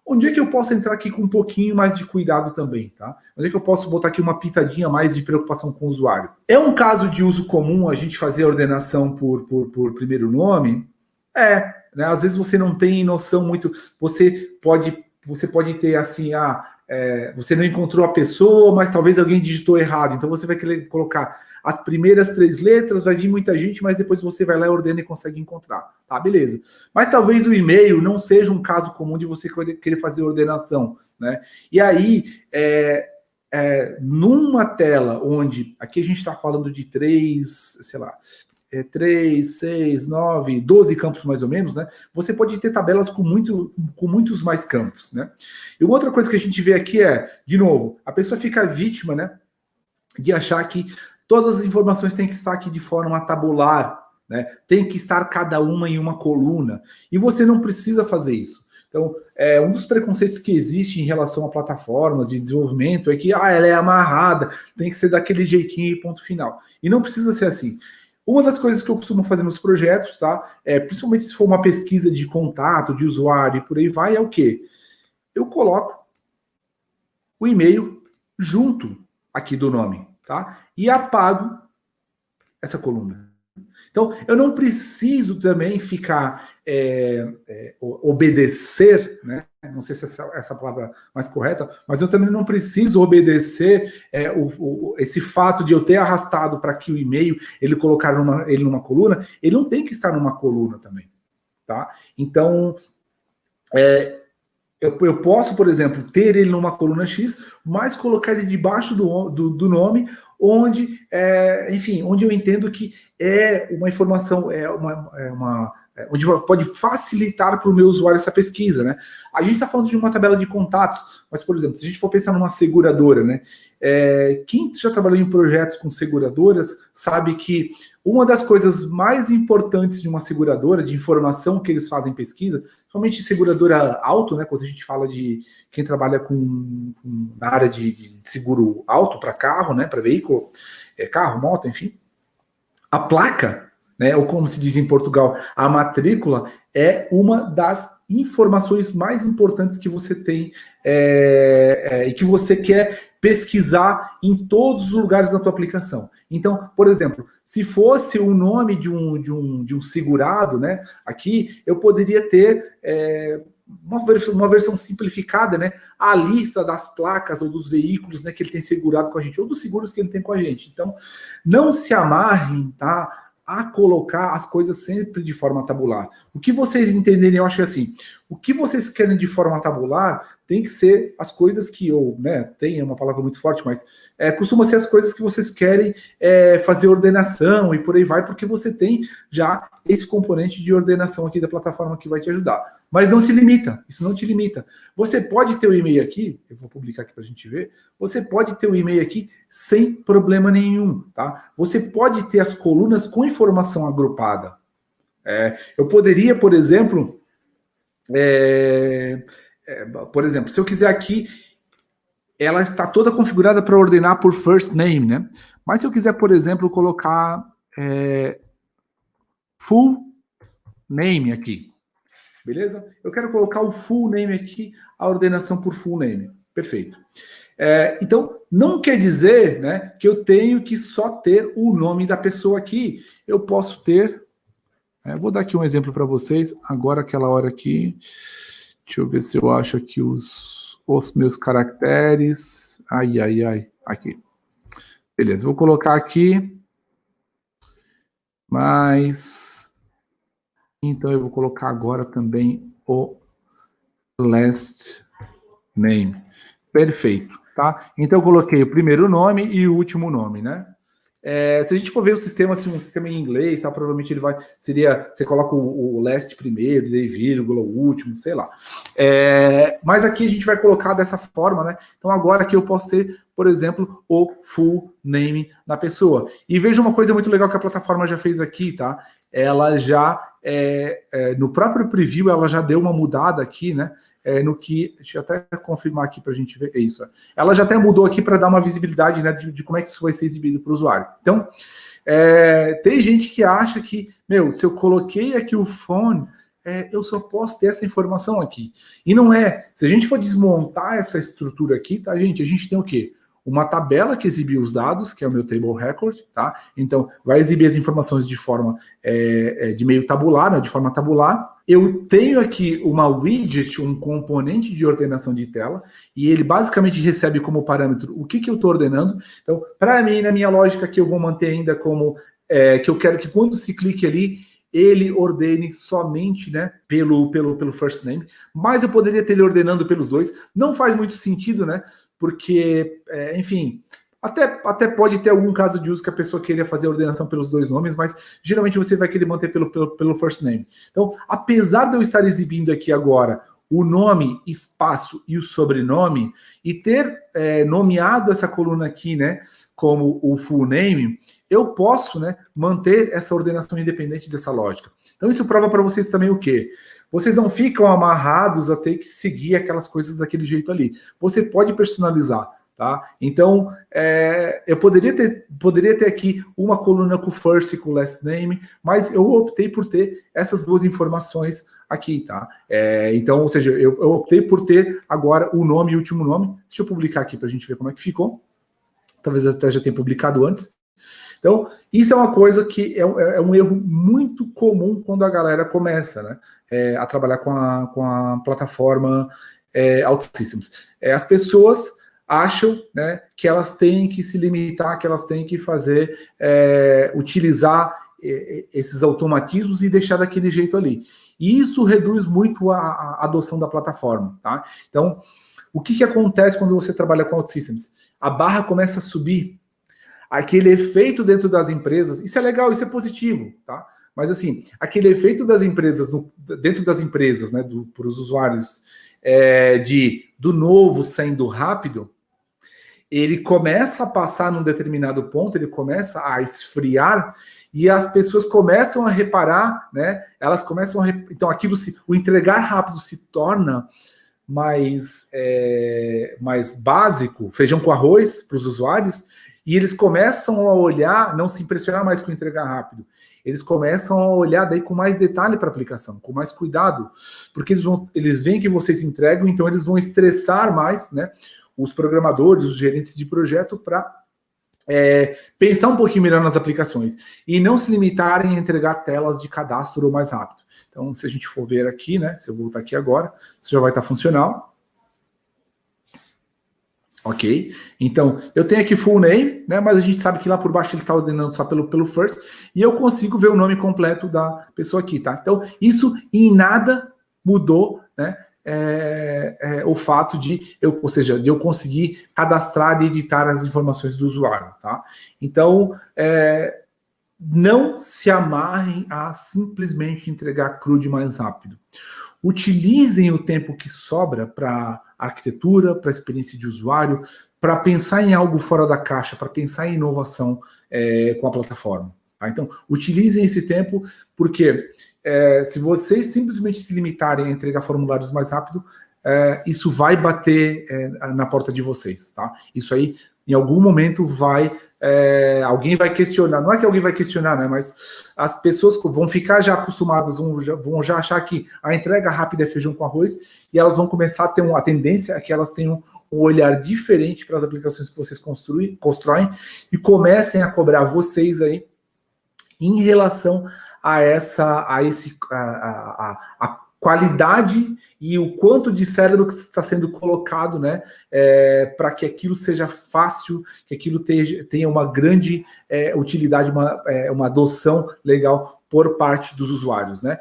Onde é que eu posso entrar aqui com um pouquinho mais de cuidado também, tá? Onde é que eu posso botar aqui uma pitadinha mais de preocupação com o usuário? É um caso de uso comum a gente fazer a ordenação por primeiro nome? Né? Às vezes você não tem noção muito, você pode ter assim, você não encontrou a pessoa, mas talvez alguém digitou errado, então você vai querer colocar as primeiras 3 letras, vai vir muita gente, mas depois você vai lá, ordena e consegue encontrar, tá? Beleza. Mas talvez o e-mail não seja um caso comum de você querer fazer ordenação, né? E aí, numa tela onde, aqui a gente está falando de 3, 6, 9, 12 campos mais ou menos, né? Você pode ter tabelas com muitos mais campos, né? E uma outra coisa que a gente vê aqui de novo, a pessoa fica vítima, né? De achar que todas as informações têm que estar aqui de forma tabular, né? Tem que estar cada uma em uma coluna. E você não precisa fazer isso. Então, um dos preconceitos que existe em relação a plataformas de desenvolvimento é que ela é amarrada, tem que ser daquele jeitinho e ponto final. E não precisa ser assim. Uma das coisas que eu costumo fazer nos projetos, tá? Principalmente se for uma pesquisa de contato, de usuário e por aí vai, é o quê? Eu coloco o e-mail junto aqui do nome, tá? E apago essa coluna. Então, eu não preciso também ficar obedecer, né? Não sei se essa palavra é mais correta, mas eu também não preciso obedecer esse fato de eu ter arrastado para que o e-mail, ele colocar ele numa coluna, ele não tem que estar numa coluna também, tá? Então, eu posso, por exemplo, ter ele numa coluna X, mas colocar ele debaixo do nome, onde, enfim, onde eu entendo que é uma informação, onde pode facilitar para o meu usuário essa pesquisa, né? A gente está falando de uma tabela de contatos, mas, por exemplo, se a gente for pensar numa seguradora, né? Quem já trabalhou em projetos com seguradoras sabe que uma das coisas mais importantes de uma seguradora, de informação que eles fazem pesquisa, somente seguradora auto, né? Quando a gente fala de quem trabalha na área de seguro auto para carro, né? Para veículo, carro, moto, enfim, a placa, né, ou como se diz em Portugal, a matrícula é uma das informações mais importantes que você tem e que você quer pesquisar em todos os lugares da tua aplicação. Então, por exemplo, se fosse o nome de um segurado, né, aqui eu poderia ter uma versão simplificada, né, a lista das placas ou dos veículos, né, que ele tem segurado com a gente, ou dos seguros que ele tem com a gente. Então, não se amarrem, tá, a colocar as coisas sempre de forma tabular. O que vocês entenderem, eu acho que assim, o que vocês querem de forma tabular tem que ser as coisas que, tem uma palavra muito forte, mas costuma ser as coisas que vocês querem fazer ordenação e por aí vai, porque você tem já esse componente de ordenação aqui da plataforma que vai te ajudar. Mas não se limita, isso não te limita. Você pode ter o e-mail aqui, eu vou publicar aqui para a gente ver, você pode ter o e-mail aqui sem problema nenhum, tá? Você pode ter as colunas com informação agrupada. Eu poderia, por exemplo, se eu quiser aqui, ela está toda configurada para ordenar por first name, né? Mas se eu quiser, por exemplo, colocar full name aqui, beleza? Eu quero colocar o full name aqui, a ordenação por full name. Perfeito. Então, não quer dizer, né, que eu tenho que só ter o nome da pessoa aqui. Eu posso ter... vou dar aqui um exemplo para vocês. Agora, aquela hora aqui... Deixa eu ver se eu acho aqui os meus caracteres. Ai. Aqui. Beleza, vou colocar aqui. Mas... Então, eu vou colocar agora também o last name. Perfeito, tá? Então, eu coloquei o primeiro nome e o último nome, né? Se a gente for ver o sistema, assim, um sistema em inglês, tá, provavelmente ele você coloca o last primeiro, daí vírgula, o último, sei lá. Mas aqui a gente vai colocar dessa forma, né? Então agora aqui eu posso ter, por exemplo, o full name da pessoa. E veja uma coisa muito legal que a plataforma já fez aqui, tá? Ela já, no próprio preview, ela já deu uma mudada aqui, né? Deixa eu até confirmar aqui para a gente ver, isso. Ela já até mudou aqui para dar uma visibilidade, né, de como é que isso vai ser exibido para o usuário. Então, tem gente que acha que, se eu coloquei aqui o phone, eu só posso ter essa informação aqui. E não é, se a gente for desmontar essa estrutura aqui, tá, gente? A gente tem o quê? Uma tabela que exibe os dados, que é o meu table record, tá? Então, vai exibir as informações de forma de meio tabular, né, de forma tabular. Eu tenho aqui uma widget, um componente de ordenação de tela, e ele basicamente recebe como parâmetro o que eu estou ordenando. Então, para mim, na minha lógica, que eu vou manter ainda como que eu quero que quando se clique ali, ele ordene somente, né, pelo first name, mas eu poderia ter ele ordenando pelos dois. Não faz muito sentido, né? Porque, enfim, até pode ter algum caso de uso que a pessoa queria fazer a ordenação pelos dois nomes, mas geralmente você vai querer manter pelo first name. Então, apesar de eu estar exibindo aqui agora o nome, espaço e o sobrenome, e ter nomeado essa coluna aqui, né, como o full name, eu posso, né, manter essa ordenação independente dessa lógica. Então, isso prova para vocês também o quê? Vocês não ficam amarrados a ter que seguir aquelas coisas daquele jeito ali. Você pode personalizar, tá? Então, eu poderia ter aqui uma coluna com first e com last name, mas eu optei por ter essas duas informações aqui, tá? Então, ou seja, eu optei por ter agora o nome e o último nome. Deixa eu publicar aqui para a gente ver como é que ficou. Talvez até já tenha publicado antes. Então, isso é uma coisa que é um erro muito comum quando a galera começa, né, a trabalhar com a plataforma OutSystems. As pessoas acham, né, que elas têm que se limitar, que elas têm que fazer, utilizar esses automatismos e deixar daquele jeito ali. E isso reduz muito a adoção da plataforma, tá? Então, o que acontece quando você trabalha com OutSystems? A barra começa a subir, aquele efeito dentro das empresas, isso é legal, isso é positivo, tá? Mas assim, aquele efeito das empresas, dentro das empresas, né, para os usuários, do novo saindo rápido, ele começa a passar num determinado ponto, ele começa a esfriar, e as pessoas começam a reparar, né? Elas começam a então o entregar rápido se torna mais básico, feijão com arroz para os usuários, e eles começam a olhar, não se impressionar mais com entregar rápido, eles começam a olhar daí com mais detalhe para a aplicação, com mais cuidado, porque eles veem que vocês entregam, então eles vão estressar mais, né, os programadores, os gerentes de projeto para pensar um pouquinho melhor nas aplicações e não se limitarem a entregar telas de cadastro o mais rápido. Então, se a gente for ver aqui, né, se eu voltar aqui agora, isso já vai estar funcional. Ok? Então, eu tenho aqui full name, né, mas a gente sabe que lá por baixo ele está ordenando só pelo first, e eu consigo ver o nome completo da pessoa aqui, tá? Então, isso em nada mudou, né, o fato de eu conseguir cadastrar e editar as informações do usuário, tá? Então, não se amarrem a simplesmente entregar CRUD mais rápido. Utilizem o tempo que sobra para arquitetura, para experiência de usuário, para pensar em algo fora da caixa, para pensar em inovação com a plataforma. Tá? Então, utilizem esse tempo, porque se vocês simplesmente se limitarem a entregar formulários mais rápido, isso vai bater na porta de vocês. Tá? Isso aí, em algum momento, alguém vai questionar. Não é que alguém vai questionar, né? Mas as pessoas vão ficar já acostumadas, vão já achar que a entrega rápida é feijão com arroz, e elas vão começar a ter a tendência a que elas tenham um olhar diferente para as aplicações que vocês constroem e comecem a cobrar vocês aí em relação a qualidade e o quanto de cérebro que está sendo colocado, né, para que aquilo seja fácil, que aquilo tenha uma grande utilidade, uma adoção legal por parte dos usuários, né?